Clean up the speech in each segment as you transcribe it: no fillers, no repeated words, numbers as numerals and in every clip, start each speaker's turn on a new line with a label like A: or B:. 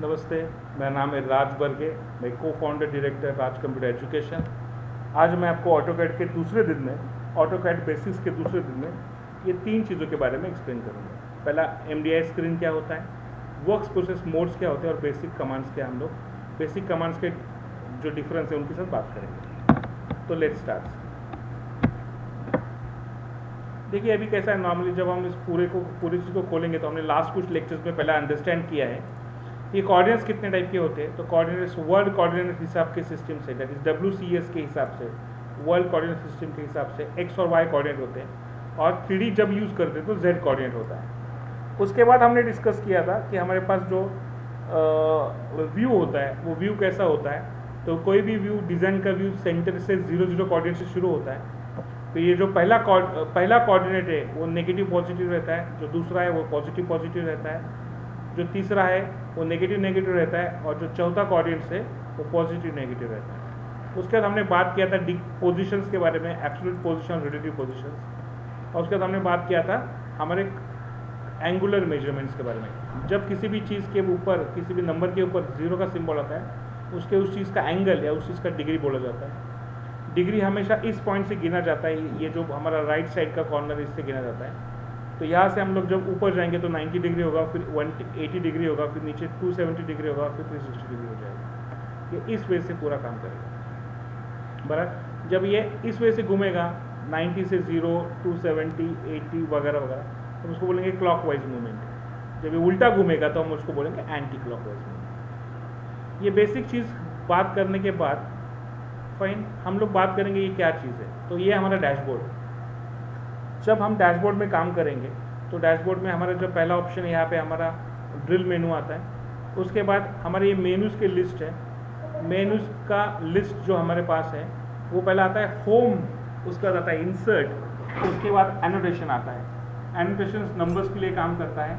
A: नमस्ते, मेरा नाम है राज बर्गे। मैं को फाउंडर डायरेक्टर राज कंप्यूटर एजुकेशन। आज मैं आपको ऑटोकैड के दूसरे दिन में, ऑटोकैड बेसिक्स के दूसरे दिन में ये 3 चीज़ों के बारे में एक्सप्लेन करूँगा। पहला MDI स्क्रीन क्या होता है, वर्क्स प्रोसेस मोड्स क्या होते हैं और बेसिक कमांड्स क्या। हम लोग बेसिक कमांड्स के जो डिफरेंस है उनके साथ बात करेंगे। तो लेट्स स्टार्ट। देखिए अभी कैसा है, नॉर्मली जब हम इस पूरी चीज़ को खोलेंगे तो हमने लास्ट कुछ लेक्चर्स में पहले अंडरस्टैंड किया है ये कोऑर्डिनेट्स कितने टाइप के होते हैं। तो कोऑर्डिनेट्स वर्ल्ड कोऑर्डिनेट हिसाब के सिस्टम से, दैट इज WCS के हिसाब से, वर्ल्ड कोऑर्डिनेट सिस्टम के हिसाब से X और Y कोऑर्डिनेट होते हैं, और 3D जब यूज़ करते हैं तो Z कोऑर्डिनेट होता है। उसके बाद हमने डिस्कस किया था कि हमारे पास जो व्यू होता है वो व्यू कैसा होता है। तो कोई भी व्यू, डिज़ाइन का व्यू सेंटर से 0 कोऑर्डिनेट से शुरू होता है। तो ये जो पहला कोऑर्डिनेट है वो नेगेटिव पॉजिटिव रहता है, जो दूसरा है वो पॉजिटिव पॉजिटिव रहता है, जो तीसरा है वो नेगेटिव नेगेटिव रहता है, और जो चौथा कोऑर्डिनेट है वो पॉजिटिव नेगेटिव रहता है। उसके बाद हमने बात किया था पोजीशंस के बारे में, एब्सोल्यूट पोजीशन, रिलेटिव पोजीशंस। और उसके बाद हमने बात किया था हमारे एंगुलर मेजरमेंट्स के बारे में। जब किसी भी चीज़ के ऊपर, किसी भी नंबर के ऊपर 0 का सिंबल आता है, उसके उस चीज़ का एंगल या उस चीज़ का डिग्री बोला जाता है। डिग्री हमेशा इस पॉइंट से गिना जाता है, ये जो हमारा राइट साइड का कॉर्नर है इससे गिना जाता है। तो यहाँ से हम लोग जब ऊपर जाएंगे तो 90 डिग्री होगा, फिर 180 डिग्री होगा, फिर नीचे 270 डिग्री होगा, फिर 360 डिग्री हो जाएगा। ये इस वे से पूरा काम करेगा। बराबर, जब ये इस वे से घूमेगा 90 से 0, 270, 80 वगैरह वगैरह, तो उसको बोलेंगे क्लॉकवाइज मूवमेंट। जब ये उल्टा घूमेगा तो हम उसको बोलेंगे एंटी क्लॉकवाइज मूवमेंट। ये बेसिक चीज़ बात करने के बाद फाइन, हम लोग बात करेंगे ये क्या चीज़ है। तो ये हमारा डैशबोर्ड। जब हम डैशबोर्ड में काम करेंगे तो डैशबोर्ड में हमारा जो पहला ऑप्शन है, यहाँ पे हमारा ड्रिल मेनू आता है। उसके बाद हमारे ये मेनूज़ की लिस्ट है। मेनूज़ का लिस्ट जो हमारे पास है वो पहला आता है होम, उसके बाद आता है इंसर्ट, उसके बाद एनोटेशन आता है। एनोटेशन नंबर्स के लिए काम करता है।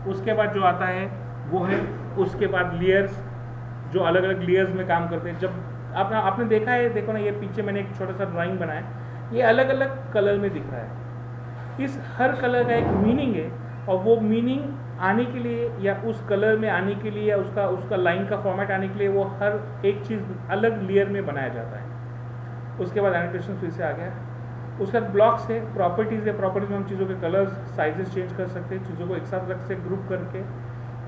A: उसके बाद जो आता है वो है, उसके बाद लेयर्स, जो अलग अलग लेयर्स में काम करते हैं। जब आपने देखा है, देखो ना, ये पीछे मैंने एक छोटा सा ड्राइंग बनाया, ये अलग अलग कलर में दिख रहा है। इस हर कलर का एक मीनिंग है, और वो मीनिंग आने के लिए या उस कलर में आने के लिए या उसका लाइन का फॉर्मेट आने के लिए वो हर एक चीज़ अलग लेयर में बनाया जाता है। उसके बाद एनोटेशन फिर से आ गया। उसके बाद ब्लॉक्स है, प्रॉपर्टीज़ है। प्रॉपर्टीज में हम चीज़ों के कलर्स, साइजेस चेंज कर सकते हैं, चीज़ों को एक साथ रख से ग्रुप करके,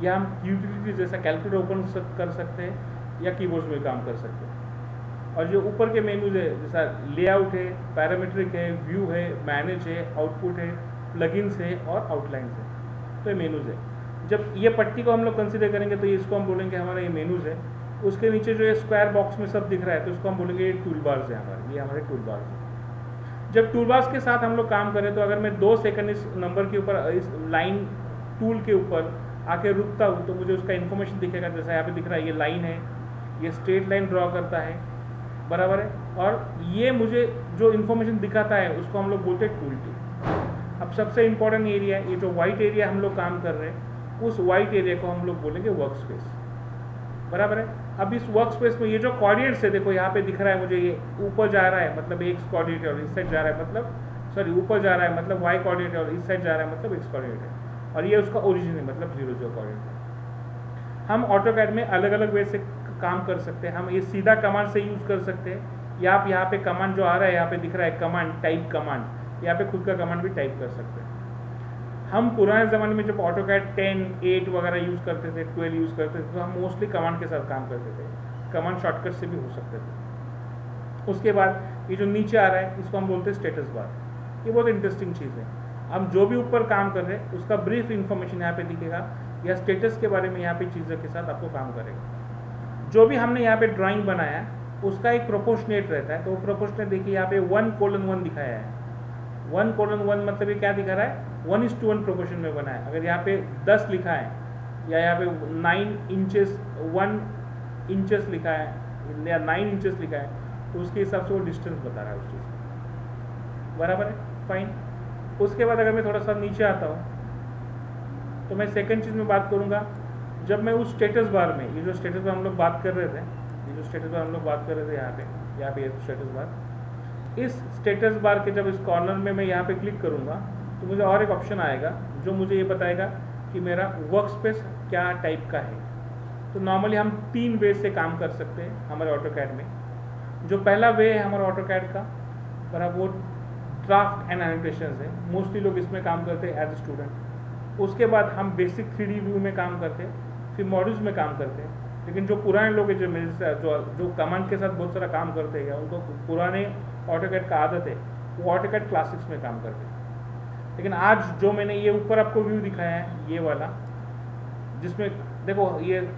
A: या हम यूटिलिटीज जैसा कैलकुलेटर ओपन कर सकते हैं या कीबोर्ड्स में काम कर सकते हैं। और जो ऊपर के मेनूज है, जैसा लेआउट है, पैरामीट्रिक है, व्यू है, मैनेज है, आउटपुट है, प्लगइन्स है और आउटलाइंस है। तो ये मेनूज है। जब ये पट्टी को हम लोग कंसीडर करेंगे तो इसको हम बोलेंगे हमारा ये मेनूज है। उसके नीचे जो ये स्क्वायर बॉक्स में सब दिख रहा है तो इसको हम बोलेंगे ये टूल बार्स है हमारे, ये हमारे टूल बार्स है। जब टूल बार्स के साथ हम लोग काम करें तो अगर मैं 2 सेकंड इस नंबर के ऊपर, इस लाइन टूल के ऊपर आके रुकता हूँ तो मुझे उसका इन्फॉर्मेशन दिखेगा। जैसा यहाँ पे दिख रहा है, ये लाइन है, ये स्ट्रेट लाइन ड्रॉ करता है, बराबर है, और ये मुझे जो इन्फॉर्मेशन दिखाता है उसको हम लोग बोलते हैं टूल टिप। अब सबसे इंपॉर्टेंट एरिया, ये जो वाइट एरिया हम लोग काम कर रहे हैं, उस वाइट एरिया को हम लोग बोलेंगे वर्क स्पेस, बराबर है। अब इस वर्क स्पेस में ये जो कोऑर्डिनेट्स है, देखो यहाँ पे दिख रहा है मुझे, ये ऊपर जा रहा है मतलब एक्स कोऑर्डिनेट है, और इस साइड जा रहा है मतलब, सॉरी, ऊपर जा रहा है मतलब वाई कोऑर्डिनेट है, और इस साइड जा रहा है मतलब एक्स कोऑर्डिनेट है, और ये उसका ओरिजिन है मतलब 0 कोऑर्डिनेट है। हम ऑटोकैड में अलग अलग वे से काम कर सकते हैं। हम ये सीधा कमांड से यूज़ कर सकते हैं, या आप यहाँ पे कमांड जो आ रहा है, यहाँ पे दिख रहा है कमांड, टाइप कमांड, यहाँ पे खुद का कमांड भी टाइप कर सकते हैं। हम पुराने ज़माने में जब ऑटोकैड 10, 8 वगैरह यूज़ करते थे, 12 यूज़ करते थे, तो हम मोस्टली कमांड के साथ काम करते थे। कमांड शॉर्टकट से भी हो सकते थे। उसके बाद ये जो नीचे आ रहा है इसको हम बोलते हैं स्टेटस बार। ये बहुत इंटरेस्टिंग चीज़ है। हम जो भी ऊपर काम कर रहे हैं उसका ब्रीफ इंफॉर्मेशन यहाँ पे दिखेगा, या स्टेटस के बारे में यहाँ पे चीज़ों के साथ आपको काम करेगा। जो भी हमने यहाँ पे ड्राइंग बनाया उसका एक प्रोपोर्शनेट रहता है। तो वो प्रोपोर्शनेट देखिए यहाँ पे 1:1 दिखाया है। 1:1 मतलब ये क्या दिखा रहा है, 1:1 प्रोपोर्शन में बना है। अगर यहाँ पे 10 लिखा है, या यहाँ पे 9 इंचेस 1 इंचेस लिखा है, या 9 इंचेस लिखा है, तो उसके हिसाब से वो डिस्टेंस बता रहा है उस चीज़ का, बराबर है, फाइन। उसके बाद अगर मैं थोड़ा सा नीचे आता हूँ तो मैं सेकंड चीज़ में बात करूँगा। जब मैं उस स्टेटस बार में, ये जो स्टेटस बार हम लोग बात कर रहे थे, ये जो स्टेटस बार हम लोग बात कर रहे थे यहाँ पे ये स्टेटस बार, इस स्टेटस बार के जब इस कॉर्नर में मैं यहाँ पे क्लिक करूँगा तो मुझे और एक ऑप्शन आएगा जो मुझे ये बताएगा कि मेरा वर्क स्पेस क्या टाइप का है। तो नॉर्मली हम 3 वे से काम कर सकते हैं हमारे ऑटोकैड में। जो पहला वे है हमारा ऑटोकैड का बराबर वो ड्राफ्ट एंड एनोटेशन है, मोस्टली लोग इसमें काम करते हैं एज ए स्टूडेंट। उसके बाद हम बेसिक 3D व्यू में काम करते हैं, फिर मॉड्यूल्स में काम करते हैं। लेकिन जो पुराने लोग हैं जो मेरे से जो कमांड के साथ बहुत सारा काम करते हैं, उनको पुराने ऑटोकैड का आदत है, वो ऑटोकैड क्लासिक्स में काम करते हैं। लेकिन आज जो मैंने ये ऊपर आपको व्यू दिखाया है, ये वाला, जिसमें देखो ये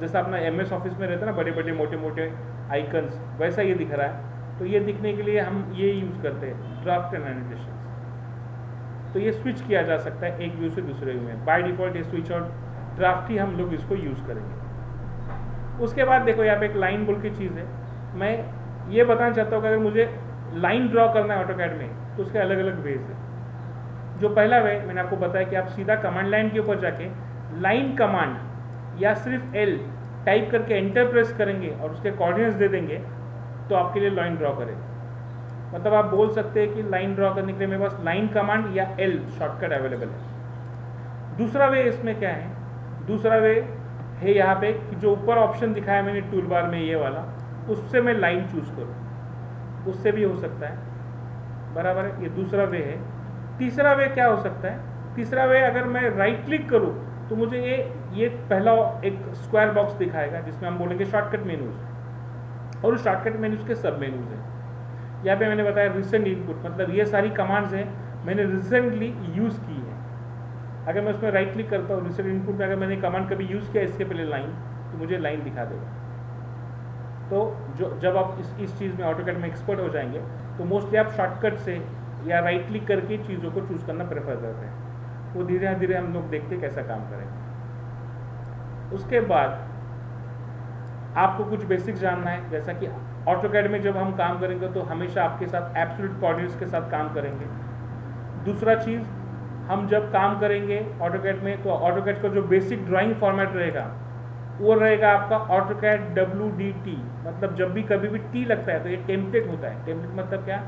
A: जैसा अपना MS ऑफिस में रहता है ना, बड़े बड़े मोटे मोटे आइकन्स, वैसा ये दिख रहा है। तो ये दिखने के लिए हम ये यूज़ करते हैं ड्राफ्ट एंड एनोटेशन। तो ये स्विच किया जा सकता है एक व्यू से दूसरे व्यू में। बाय डिफ़ॉल्ट ये स्विच और ड्राफ्ट ही हम लोग इसको यूज़ करेंगे। उसके बाद देखो यहाँ पे एक लाइन बोल की चीज़ है। मैं ये बताना चाहता हूँ कि अगर मुझे लाइन ड्रॉ करना है ऑटोकैड में तो उसके अलग अलग वेज है। जो पहला वे मैंने आपको बताया कि आप सीधा कमांड लाइन के ऊपर जाके लाइन कमांड या सिर्फ L टाइप करके एंटर प्रेस करेंगे और उसके कोऑर्डिनेट्स दे देंगे तो आपके लिए लाइन ड्रॉ करेगा। मतलब आप बोल सकते हैं कि लाइन ड्रॉ करने के लिए मेरे पास लाइन कमांड या L शॉर्टकट अवेलेबल है। दूसरा वे इसमें क्या है, दूसरा वे है यहाँ पे कि जो ऊपर ऑप्शन दिखाया मैंने टूल बार में ये वाला, उससे मैं लाइन चूज करूँ, उससे भी हो सकता है, बराबर है। ये दूसरा वे है। तीसरा वे क्या हो सकता है, तीसरा वे अगर मैं राइट क्लिक करूँ तो मुझे ये पहला एक स्क्वायर बॉक्स दिखाएगा जिसमें हम बोलेंगे शॉर्टकट मेनूज, और उस शॉर्टकट मेनूज के सब मेनूज हैं। यहाँ पे मैंने बताया रिसेंट इनपुट, मतलब ये सारी कमांड्स हैं मैंने रिसेंटली यूज़ की है। अगर मैं उसमें राइट क्लिक करता हूँ रिसेंट इनपुट में, अगर मैंने कमांड कभी यूज़ किया इसके पहले लाइन, तो मुझे लाइन दिखा देगा। तो जब आप इस चीज़ में ऑटोकैड में एक्सपर्ट हो जाएंगे तो मोस्टली आप शॉर्टकट से या राइट क्लिक करके चीज़ों को चूज़ करना प्रेफर करते हैं। वो धीरे धीरे हम लोग देखते कैसा काम करेंगे। उसके बाद आपको कुछ बेसिक जानना है, जैसा कि ऑटोकैड में जब हम काम करेंगे तो हमेशा आपके साथ एब्सोल्यूट कोऑर्डिनेट्स के साथ काम करेंगे। दूसरा चीज़, हम जब काम करेंगे ऑटोकैड में तो ऑटोकैड का जो बेसिक ड्राइंग फॉर्मेट रहेगा वो रहेगा आपका ऑटोकैड WDT। मतलब जब भी कभी भी T लगता है तो ये टेम्पलेट होता है। टेम्पलेट मतलब क्या,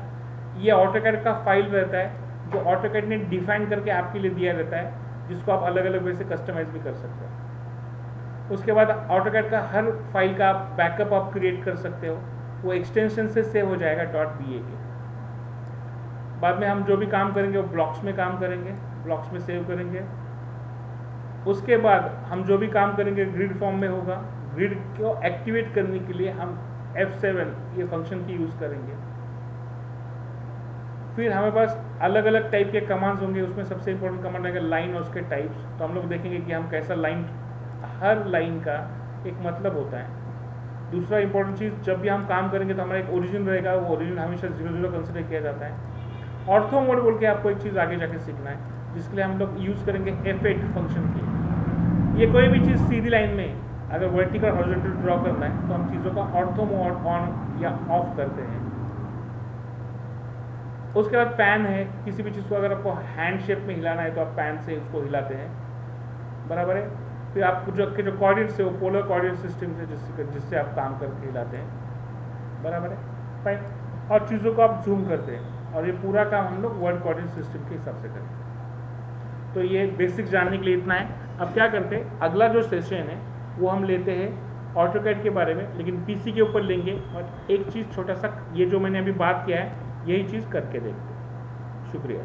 A: ये ऑटोकैड का फाइल रहता है जो ऑटोकैड ने डिफाइन करके आपके लिए दिया रहता है, जिसको आप अलग अलग वे से कस्टमाइज भी कर सकते हो। उसके बाद ऑटोकैड का हर फाइल का आप बैकअप आप क्रिएट कर सकते हो, वो एक्सटेंशन से सेव हो जाएगा .ba के। बाद में हम जो भी काम करेंगे वो ब्लॉक्स में काम करेंगे, ब्लॉक्स में सेव करेंगे। उसके बाद हम जो भी काम करेंगे ग्रिड फॉर्म में होगा। ग्रिड को एक्टिवेट करने के लिए हम F7 ये फंक्शन की यूज़ करेंगे। फिर हमारे पास अलग अलग टाइप के कमांड्स होंगे, उसमें सबसे इंपॉर्टेंट कमांड रहेगा लाइन और उसके टाइप्स। तो हम लोग देखेंगे कि हम कैसा लाइन, हर लाइन का एक मतलब होता है। दूसरा इंपॉर्टेंट चीज़, जब भी हम काम करेंगे तो हमारा एक ओरिजिन रहेगा, वो ओरिजिन हमेशा 0 कंसिडर किया जाता है। ऑर्थो मोड बोल के आपको एक चीज़ आगे जाके सीखना है, जिसके लिए हम लोग यूज़ करेंगे F8 फंक्शन की। ये कोई भी चीज़ सीधी लाइन में अगर वर्टिकल हॉरिजॉन्टल ड्रॉ करना है तो हम चीज़ों का ऑर्थो मोड ऑन या ऑफ करते हैं। उसके बाद पैन है, किसी भी चीज़ को अगर आपको हैंड शेप में हिलाना है तो आप पैन से उसको हिलाते हैं, बराबर है। फिर आपको जो कोऑर्डिनेट्स है वो पोलर कोऑर्डिनेट सिस्टम से जिससे आप काम करके हिलाते हैं, बराबर है, फाइन। और चीज़ों को आप जूम करते हैं, और ये पूरा काम हम लोग वर्ड कोऑर्डिनेट सिस्टम के हिसाब से करेंगे। तो ये बेसिक जानने के लिए इतना है। अब क्या करते हैं, अगला जो सेशन है वो हम लेते हैं ऑटोकैड के बारे में, लेकिन PC के ऊपर लेंगे और एक चीज़ छोटा सा, ये जो मैंने अभी बात किया है यही चीज़ करके देखते हैं। शुक्रिया।